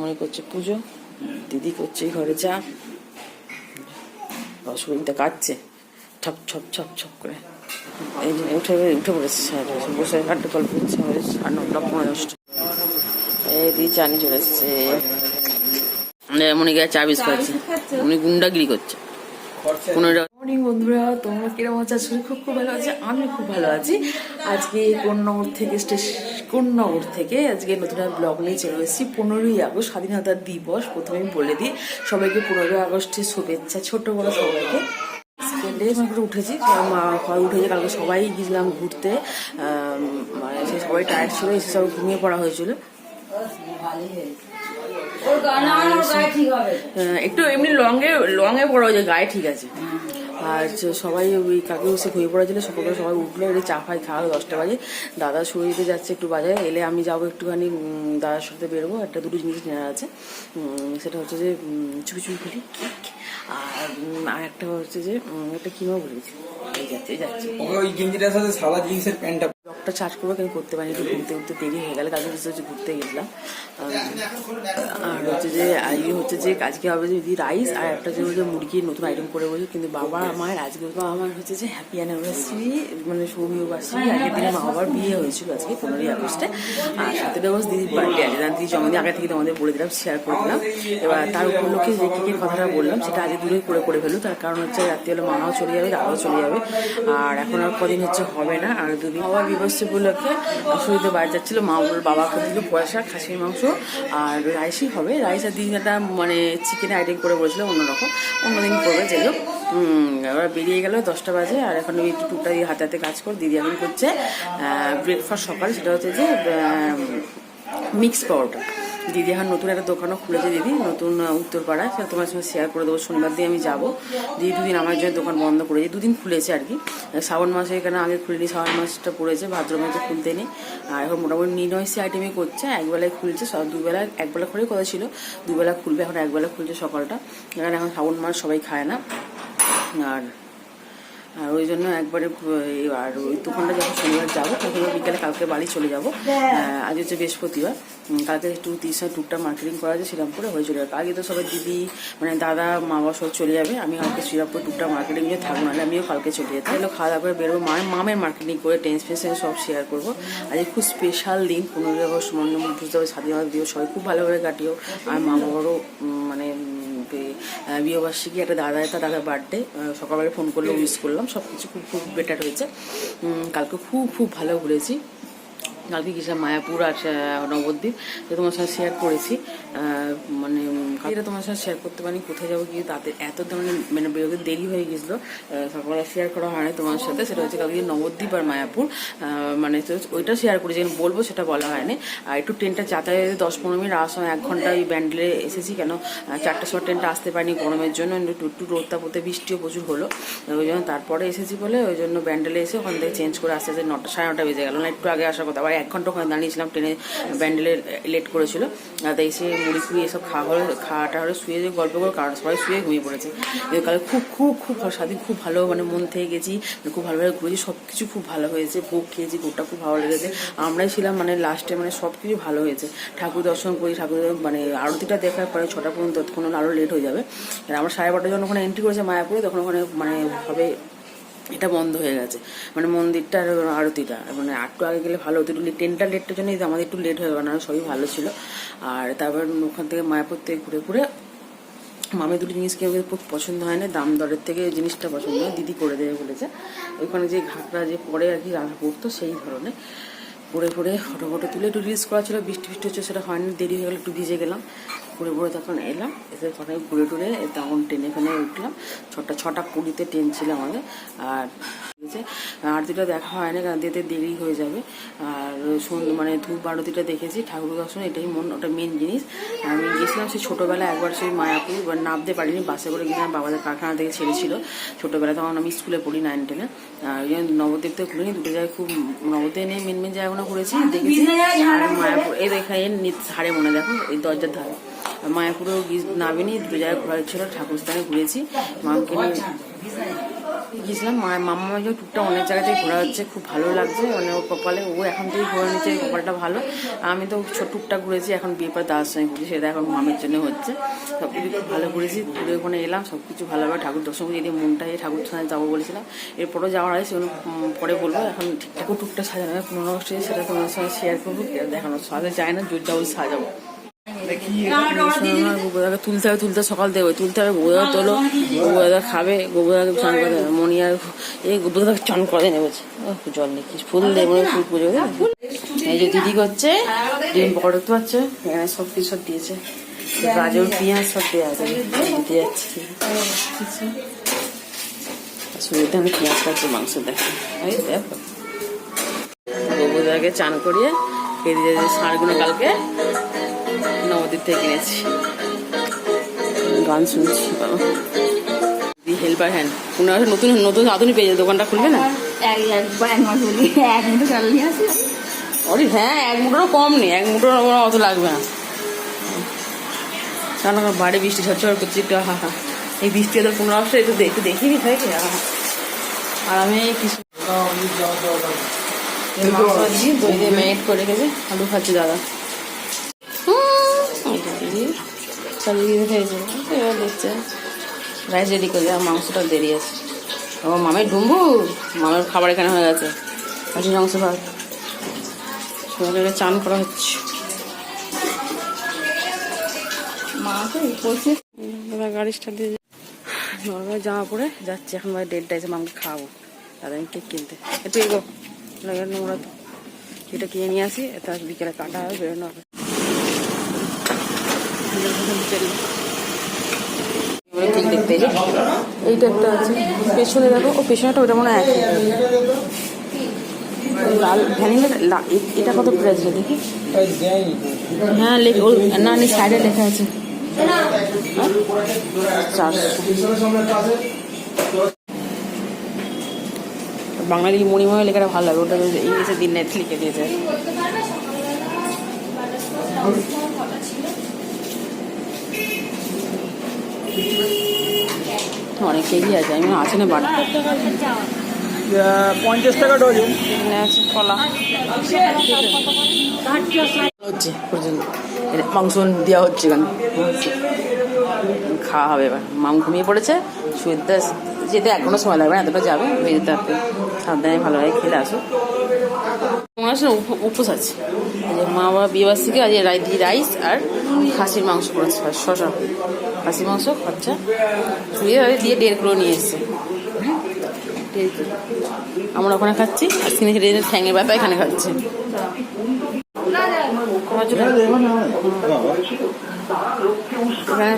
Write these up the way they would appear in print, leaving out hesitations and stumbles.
মনে করছে পুজো, দিদি করছে ঘরে চা, শরীরটা কাটছে ছপ ছপ ছপ ছপ করে। এই যে উঠে উঠে পড়েছে, বসে হাঁটতে গল্প করছে। আমাদের 9:10। এই দিদি চা নিয়ে চলে এসছে। মনে গিয়ে চা বিস্কুট খাচ্ছে, উনি গুন্ডাগিরি করছে। মর্নিং বন্ধুরা, তোমরা কিরকম আছো? আসলে খুব খুব ভালো আছে, আমি খুব ভালো আছি। আজকে কোন্নগর থেকে আজকে নতুন ব্লগ নিয়ে চলে এসেছি। 15ই আগস্ট স্বাধীনতা দিবস। প্রথমে আমি বলে দিই সবাইকে 15ই আগস্টের শুভেচ্ছা, ছোট বড় সবাইকে। উঠেছি, উঠেছি কালকে সবাই গেছিলাম ঘুরতে, মানে সে সবাই টায়ার্ড ছিল, এসে সবাই ঘুমিয়ে পড়া হয়েছিল। একটু এমনি লঙে পড়া হয়েছে, গায়ে ঠিক আছে। আর সবাই ওই কাকে বসে ঘুমিয়ে পড়া ছিল। সকালে সবাই উঠলো, একটু চা ফাই খাওয়া 10টা বাজে। দাদা শরীরে যাচ্ছে একটু বাজারে, এলে আমি যাবো একটুখানি দাদার সাথে বেরোবো। একটা দুটো জিনিস নেওয়া আছে, সেটা হচ্ছে যে চুপি চুপি খুলি কেক, আর একটা হচ্ছে যে একটা কিমা বলেছি যাচ্ছে। ওই গেঞ্জিটার সাথে সাদা জিন্সের প্যান্টটা ব্লগটা চার্জ করবো, কিন্তু করতে পারিনি, একটু ঘুরতে ঘুরতে দেরি হয়ে গেল। কালকে হচ্ছে ঘুরতে গেছিলাম। আর হচ্ছে যে আজকে হচ্ছে যে আজকে হবে যদি রাইস, আর একটা যে মুরগি নতুন আইটেম করে বলছি। কিন্তু বাবা আমার আজকে আমার হচ্ছে যে হ্যাপি অ্যানিভার্সারি, মানে সৌমিবাসী। আগের দিনে মা বাবার বিয়ে হয়েছিল আজকে 15ই আগস্টে, আর 17 আগস্ট দিদির বার্থডে আছে। দিদি জন্মদিন আগে থেকে তোমাদের বলে দিলাম, শেয়ার করে দিলাম। এবার তার উপলক্ষে যে কেকের কথাটা বললাম সেটা আগে দূরে করে ফেলুন। তার কারণ হচ্ছে রাত্রি হলে মামাও চলে যাবে, দাদাও চলে যাবে, আর এখন আর কদিন হচ্ছে হবে না। আর দুদিন বাবার বিবর্ষ উপলক্ষে শরীরে বাইরে যাচ্ছিল, মা বাবাকে দিল পয়সা, খাসির মাংস আর রাইসই হবে। রাইস আর দিন একটা মানে চিকেন আইটেম করে বলেছিল, অন্যদিন করবে। যাই হোক, ওরা বেরিয়ে গেল 10টা বাজে। আর এখন ওই একটু টুকটা দিয়ে হাতে হাতে কাজ করে দিদি এখন করছে ব্রেকফাস্ট সকালে। সেটা হচ্ছে যে মিক্স পাউডার। দিদি এখন নতুন একটা দোকানও খুলেছে, দিদি নতুন উত্তরপাড়ায়, সেটা তোমার সঙ্গে শেয়ার করে দেবো। শনিবার দিয়ে আমি যাবো। দিদি দুদিন আমার জন্য দোকান বন্ধ করেছে, দুদিন খুলেছে আর কি। শ্রাবণ মাসে এখানে আগে খুলিনি, শ্রাবণ মাসটা পড়েছে, ভাদ্র মাসে খুলতে নেই। আর এখন মোটামুটি নির্নয়সি আইটেমই করছে। একবেলায় খুলছে, দুবেলা একবেলা করেই কথা ছিল, দুবেলা খুলবে। এখন একবেলা খুলছে সকালটা, কারণ এখন শ্রাবণ মাস সবাই খায় না। আর ওই জন্য একবারে, আর ওই দোকানটা যখন শনিবার যাবো তখন বিকেলে কালকে বাড়ি চলে যাবো। আজ হচ্ছে বৃহস্পতিবার, কালকে একটু টুকটাক মার্কেটিং করা আছে শ্রীরামপুরে, হয়ে চলে যাবে। আগে তো সবাই দিদি মানে দাদা মা বাবা সব চলে যাবে, আমি কালকে শ্রীরামপুরে টুকটাক মার্কেটিং নিয়ে থাকবো, নাহলে আমিও কালকে চলে যেতে। তাহলে খাওয়া দাওয়া করে বেরোবো, মামের মার্কেটিং করে টেন্সপেন্সে সব শেয়ার করবো। আজকে খুব স্পেশাল দিন, 15ই আগস্ট মানে বুঝতে হবে স্বাধীনতা দিবস, সবাই খুব ভালোভাবে কাটিও। আর মা বাবারও মানে বিয়েবার্ষিকী, একটা দাদার বার্থডে, সকালবেলা ফোন করলে উইশ করলাম। সব কিছু খুব খুব বেটার হয়েছে। কালকে খুব ভালো ঘুরেছি। কালকে গেছিলাম মায়াপুর আর নবদ্বীপ, যে তোমার সাথে শেয়ার করেছি। মানে এটা তোমার সাথে শেয়ার করতে পারি কোথায় যাবো, কিন্তু তাদের এত ধরনের মানে বেরোতে দেরি হয়ে গেছিলো, সকালে শেয়ার করা হয়নি তোমার সাথে। সেটা হচ্ছে কালকে নবদ্বীপ আর মায়াপুর, মানে ওইটা শেয়ার করেছি, বলবো সেটা বলা হয়নি। আর একটু ট্রেনটা যাতায়াতে 10-15 মিনিট আসার 1 ঘন্টা ওই ব্যান্ডেলে এসেছি, কেন 4টার সময় ট্রেনটা আসতে পারিনি গরমের জন্য, একটু রোদটা পড়তে, বৃষ্টিও প্রচুর হলো, ওই জন্য তারপরে এসেছি বলে ওই জন্য ব্যান্ডেলে এসে ওখান থেকে চেঞ্জ করে আসতে 9:30 বেজে গেল। না একটু আগে আসার কথা, আবার 1 ঘন্টা ওখানে দাঁড়িয়েছিলাম, ট্রেনে ব্যান্ডেলে লেট করেছিল। তাই এসে মুড়ি ফুড়ি এসব খাওয়াটা হলে শুয়ে যে গল্প করে, কারণ সবাই শুয়ে ঘুমিয়ে পড়েছে। কালে খুব স্বাধীন, খুব ভালো মানে মন থেকে গেছি, খুব ভালোভাবে ঘুরেছি, সব কিছু খুব ভালো হয়েছে। ভোগ খেয়েছি, ভোগটা খুব ভালো লেগেছে। আমরাই ছিলাম মানে লাস্টে, মানে সব কিছু ভালো হয়েছে। ঠাকুর দর্শন করি, ঠাকুর মানে আরতিটা দেখার পরে 6টা পর্যন্ত, ততক্ষণ আরও লেট হয়ে যাবে। আমরা 12:30 জন ওখানে এন্ট্রি করেছে মায়াপুরে, তখন ওখানে মানে হবে এটা বন্ধ হয়ে গেছে, মানে মন্দিরটার আরতিটা, মানে একটু আগে গেলে ভালো হতো। ট্রেনটা লেটটার জন্য আমাদের একটু লেট হয়ে গেল, না সবই ভালো ছিল। আর তারপর ওখান থেকে মায়াপুর থেকে ঘুরে মামি দুটো জিনিস কেউ খুব পছন্দ হয় না, দাম দরের থেকে জিনিসটা পছন্দ হয়, দিদি করে দেবে বলেছে। ওইখানে যে ঘাটটা যে পরে আর কি রাধা পড়তো সেই ধরনের পরে ফটো তুলে একটু রিলস করা ছিল। বৃষ্টি হচ্ছে, সেটা হয়নি, দেরি হয়ে গেলো, একটু ভিজে গেলাম। ঘুরে তখন এলাম, এসে ওখানে ঘুরে তখন ট্রেনে উঠলাম। 6:20 ট্রেন ছিল আমাদের। আর আরতিটা দেখা হয় না, কারণ দিতে দেরি হয়ে যাবে। আর মানে ধূপ আরতিটা দেখেছি, ঠাকুর দর্শন, এটাই ওটা মেন জিনিস। আমি গেছিলাম সেই ছোটোবেলায় একবার সেই মায়াপুর, এবার নামতে পারিনি, বাসে করে গেছিলাম, বাবাদের কারখানা থেকে ছেড়েছিল ছোটোবেলায়, তখন আমি স্কুলে পড়ি 9-10-এ। আর নবদ্বীপ থেকে ঘুরিনি, দুটো জায়গায় খুব নবদ্বীপে নিয়ে মেন জায়গাগুলো ঘুরেছি, দেখেছি। আর মায়াপুর এই দেখায় ধারে মনে দেখো, এই দরজার ধারে মায়াপুরেও নামিনি, দুটো জায়গায় ঘোরা ছিল, ঠাকুরস্থানে ঘুরেছি। মাকে গিয়েছিলাম মামা যে টুকটা অনেক জায়গা থেকে ঘোরা হচ্ছে, খুব ভালো লাগছে। মানে ওর কপালে ও এখন থেকে ঘোরা নিচ্ছে, কপালটা ভালো। আমি তো ছোট টুকটা ঘুরেছি, এখন বিয়ে পর দাদার সঙ্গে ঘুরেছি, সেটা এখন মামের জন্য হচ্ছে। সব কিছু খুব ভালো ঘুরেছি, ঘুরে ওখানে এলাম, সব কিছু ভালোভাবে ঠাকুর দর্শন করে এদিকে মনটাই ঠাকুর থানায় যাবো বলেছিলাম। এরপরও যাওয়ার আছে, সেগুলো পরে বলবো। এখন ঠিকঠাক টুকটা সাজানো হয় 15 আগস্টে, সেটা তোমাদের সঙ্গে শেয়ার করবো। দেখানো সাজা যায় না, জোর যাবো সাজাবো। গোবরদাকে তুলতে সকাল দেবে, তুলতে হবে। গোবরদা তোলো, গোবরদা খাবে, গোবরদাকে চান করে দেবে। মনি আর এই গোবরদাকে চান করে নেবে, জল নেই, ফুল দেবে, ফুল পুজো দেবে। এই যে দিদি করছে, ডিম পকড়া দেখতে পাচ্ছ, এখানে সব কিছু সব দিয়েছে, গাজর পেঁয়াজ সব দেওয়া আছে, দিতে যাচ্ছে। শুরুতে আমি পেঁয়াজ খাচ্ছি, মাংস দেখো, এই দেখো গোবরদাকে চান করিয়ে খেয়ে দিয়ে ষাঁড়গুলো কালকে নবদ্বীপ থেকে কিনেছি। গান শুনছি, হেল্পার হ্যান্ড নতুন নতুন আধুনিক পেয়ে যাবে, দোকানটা খুলবে না? অরে হ্যাঁ, 1 মুঠোরও কম নেই, 1 মুঠোর অত লাগবে না। কারণ আমার বাড়ি বৃষ্টি ঝরঝর করছি একটু, হা হা। এই বৃষ্টি তো 15 আগস্টে একটু দেখিনি থাকে। আর আমি কিছু দই দিয়ে ম্যারিনেট করে রেখেছি, আলু খাচ্ছি দাদা। চালিয়ে খেয়েছে, এবার দেখছে রাইস রেডি করে, আর মাংসটা দেরি আছে। ও মামের ডুম্বু, মামের খাবার এখানে হয়ে গেছে, খাসির মাংস ভাত, সবাই চান করা হচ্ছে। গাড়ি স্টার্ট দিয়ে নর্মাল জামা পরে যাচ্ছি, এখন ভাই 1:30 এসে মামকে খাওয়াবো। দাদা আমি কেক কিনতে একটু এগো, নোংরা তো এটা কিনে নিয়ে আসি, এটা বিকেলে কাটা হবে, বেরোনো হবে। ঠিক দেখতে এইটা একটা আছে, পেছনে দেখো, ও পেছনেটা ওটা মনে হয় লাল ভ্যানিলা। এটা কত প্রাইস দেখি? হ্যাঁ না, সাইডে লেখা আছে 400। বাঙালি মণিময় লেখাটা ভালো লাগে, ওটা ইংলিশে দিন নেট লিখে দিয়েছে। অনেক কেজি আছে, আমি আছে না বাটা 50 টাকা ডজন আছে, কলা হচ্ছে পর্যন্ত মাংস দেওয়া হচ্ছে, এখানে খাওয়া হবে। এবার মাম ঘুমিয়ে পড়েছে, শুতে যেতে 1 ঘন্টা সময় লাগবে না, এতটা যাবে বেরোতে আসতে, সাবধানে ভালোভাবে খেলে আসো। তোমার আসলে উপোস আছে, মা বাবা বিয়ে বাস থেকে আজ রাইস আর খাসির মাংস করেছে, শশা খাসির মাংস খরচা ছুঁয়ে দিয়ে 1.5 কিলো নিয়ে এসছে। আমরা ওখানে খাচ্ছি, আর কিনে ঠ্যাঙের ব্যাপার এখানে খাচ্ছি।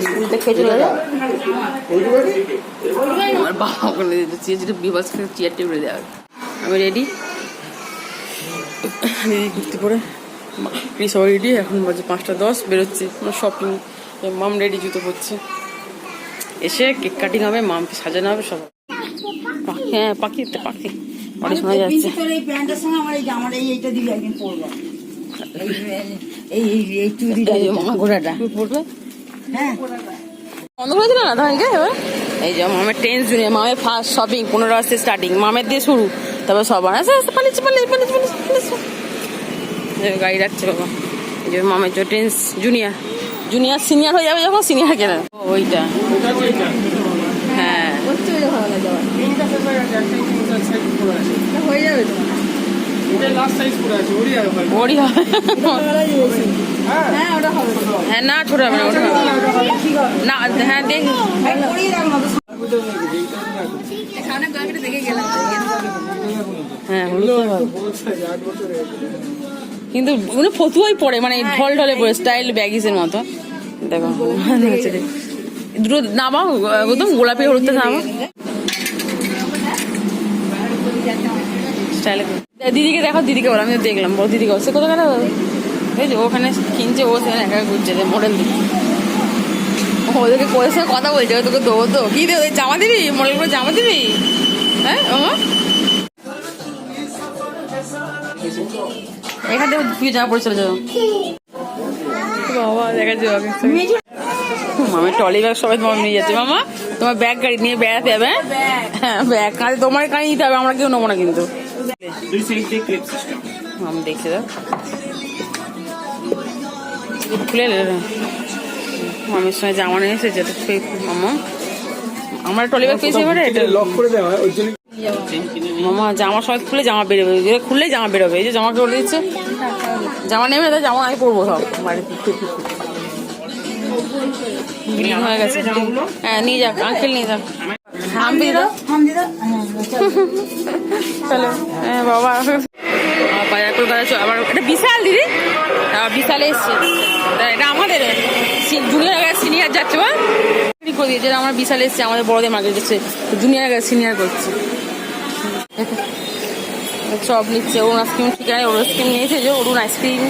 স্কুল থেকে খেয়ে চলে যায়, আমার বাবা ওখানে বিবাস চেয়ার টেবিলে দেওয়া। আমি রেডি, দিদি কুর্তি পরে সবাই রেডি। এখন বাজে 5:10, বেরোচ্ছি শপিং। মাম রেডি, জুতো পরছে, এসে কেক কাটিং হবে, মামকে সাজানো হবে সব। হ্যাঁ পাখি অনেক শোনা যাচ্ছে। বন্ধ করেছিল না ধানকে। এই যে মামের টেন্স জুনিয়র, মামের ফার্স্ট শপিং, 15 আগস্টে স্টার্টিং, মামের দিয়ে শুরু, তারপর সবার গাড়ি রাখছে বাবা। এই যে মামের যে টেন্স জুনিয়র সিনিয়র হয়ে যাবে যখন, সিনিয়র কেনা ওইটা। হ্যাঁ হয়ে যাবে ওরই হবে। হ্যাঁ না ছোট হবে না, ওটা না। হ্যাঁ দেখ, হ্যাঁ কিন্তু উনি ফতুয়াই পড়ে, মানে ঢল ঢলে পড়ে, স্টাইল ব্যাগিসের মতো। দেখো দুটো নামাও, একদম গোলাপি হলুদটা নামাও স্টাইলে। দিদিকে দেখো, দিদিকে বলো, আমি দেখলাম, বলো দিদিকে সে কোথাও গেল, এই যে ওখানে কিনছে, ও সেখানে একা ঘুরছে মডেল দিকে। ওদেরকে কোয়ের সঙ্গে কথা বলছে, তোকে দেবো তো, কি দেবো জামা দিবি, মডেল করে জামা দিবি। হ্যাঁ এখান থেকে তুই জামা পরে চলে যাবো। বাবা দেখা যাবে মামি ট্রলি ব্যাগ সবাই তোমার নিয়ে যাচ্ছে। মামা তোমার ব্যাগ গাড়ি নিয়ে বেড়াতে যাবে। হ্যাঁ ব্যাগ কাঁধে তোমার কাঁধে নিতে হবে, আমরা কেউ নেবো না কিন্তু। মামি দেখছে দাও খুলে মামির সঙ্গে জামা নিয়ে এসেছে মামা। আমার ট্রলি ব্যাগ পেয়েছি এবারে লক করে দেওয়া হয় ওই জন্য। মামা জামা সবাই খুলে জামা বেরোবে, খুললেই জামা বেরোবে। এই যে জামা করে দিচ্ছে, জামা নেবে তাই জামা আমি পরবো সব বাড়িতে। বিলীন হয়ে গেছে। হ্যাঁ নিয়ে যাক আঙ্কেল, নিয়ে যাক। হাম্পি দাও চলো। হ্যাঁ বাবা বাজার কলকাতা আবার এটা বিশাল দিদি, বিশালে এসছে এটা আমাদের জুনিয়র সিনিয়র যাচ্ছে বা করে দিয়েছে। আমার বিশালে এসছে, আমাদের বড়দের মার্কেট যাচ্ছে, জুনিয়র সিনিয়র করছে। সব নিচ্ছে অরুণ আইসক্রিম, ঠিকানায় অরুণ আইসক্রিম নিয়েছে যে অরুণ আইসক্রিম।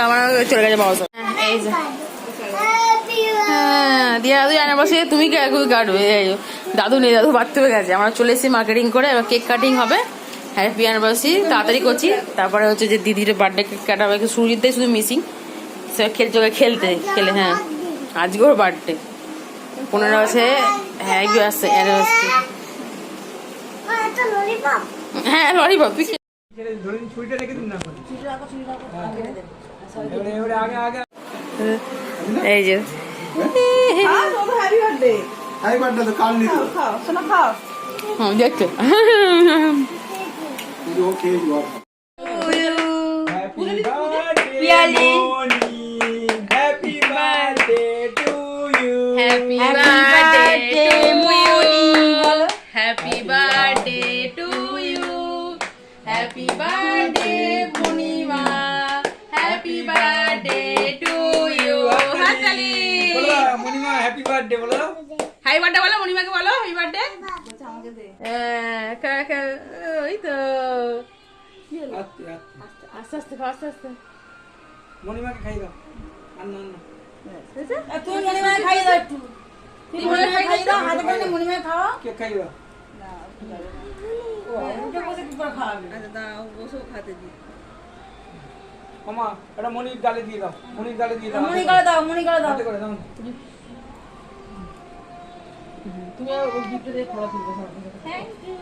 আমার চলে গেছে বাবা। এই যে হ্যাঁ দিয়া দাদু জানা বসে তুমি কাটবে। দাদু নেই, দাদু বাথরুমে গেছে। আমরা চলে এসেছি মার্কেটিং করে, এবার কেক কাটিং হবে। হ্যাপি অ্যানিভার্সারি তাড়াতাড়ি করছি। তারপরে হচ্ছে যে দিদির বার্থডে কেক কাটা হবে, সুজিতটাই শুধু মিসিং। সে খেলছে খেলে। হ্যাঁ আজকে ওর বার্থডে 15 আছে। হ্যাঁ অ্যানিভার্সারি। হ্যাঁ ললিপপ এই যে দেখতে Happy birthday, Purnima. Happy birthday to you. Hatali. বলো মনিমা হ্যাপি বার্থডে বলো। হাই বার্থডে বলো মনিমাকে, বলো হ্যাপি বার্থডে। ওই তো আস্তে আস্তে আস্তে মনিমাকে খাই দাও। আন্না তুই মনিমাকে খাই দাও একটু। তুই মনিমাকে খাই দাও, হাতে করে মনিমাকে খাও। কে খাই দাও? মামা এটা মনির গালে দিয়ে দাও, মনির গালে দিয়ে দাও। মনি করে দাও, মনি করে দাও। হাতে করে দাও। তুমি ওই গিফটটা দিয়ে খাওয়া দিবে। Thank you.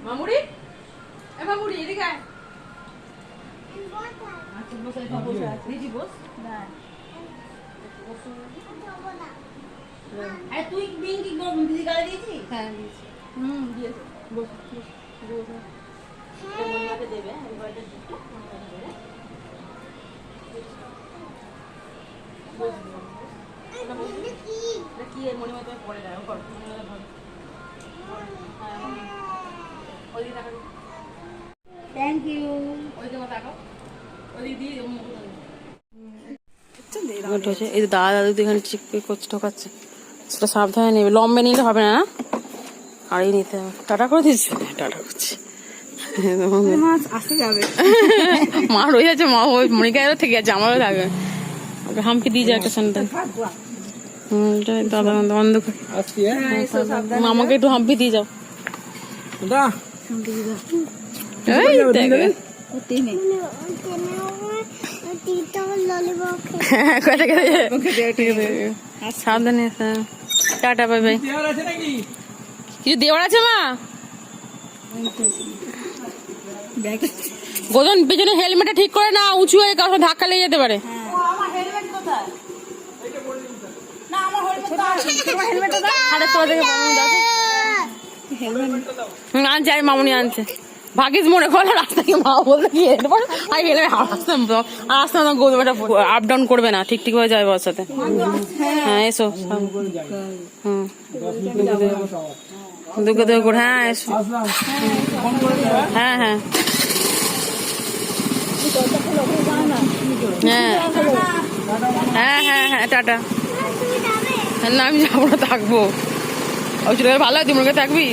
মামুড়ি এদিকে আয়। তুই পিঙ্কি দিদি গালে দিয়েছিস? হ্যাঁ দিয়েছি। দিয়েছে। মনিমাকে দেবে হ্যাপি বার্থডে গিফটটা। কি মনিমা তুমি পড়ে যাও কর। ওইদিকে তাকাও, থ্যাংক ইউ। ওইদিকে তাকাও, ওইদিকে দিয়ে এই যে দাদা দাদু এখানে চিক করছে, ঠকাচ্ছে। সেটা সাবধানে নেবে, লম্বে নিলে হবে না। আর এই নিতে হবে। টাটা করে দিচ্ছি, টাটা করছি। আসতে যাবে। মা রয়ে যাচ্ছে, মা ওই মনিকারও থেকে যাচ্ছে, আমারও থাকবে। ওকে হামকে দিয়ে যায় একটা স্যান্ডেল। দাদা অন্ধকার আমাকে একটু হাম্পি দিয়ে যাও। সাবধানে টাটা বাই বাই। কিছু দেওয়ার আছে মা? গোজন পেছনে হেলমেটটা ঠিক করে না, উঁচু হয়ে কারোর ধাক্কা লেগে যেতে পারে। যাই মামুনি আনছে, ভাগিস মনে করো রাস্তাকে মা বলতে গিয়ে আর গেলে আসতে আপ ডাউন করবে না, ঠিক ঠিক হয়ে যাবে ওর সাথে। হ্যাঁ এসো। দুঃখ করে হ্যাঁ এসো। হ্যাঁ হ্যাঁ হ্যাঁ হ্যাঁ হ্যাঁ হ্যাঁ টাটা। না আমি যাবো না, থাকবো। ওই চলে গেলে ভালো হয়, তুই মনে থাকবি।